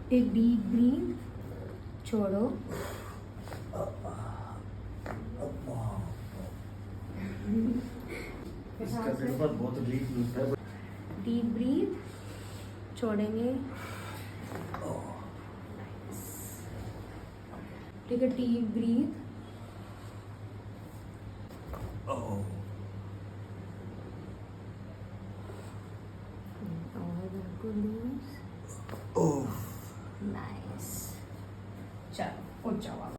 Take deep breath, छोड़ो। इसका पेट पर बहुत डीप लूप है। डीप ब्रीथ, छोड़ेंगे। टेक अ डीप ब्रीथ, और को लूज। नाइस।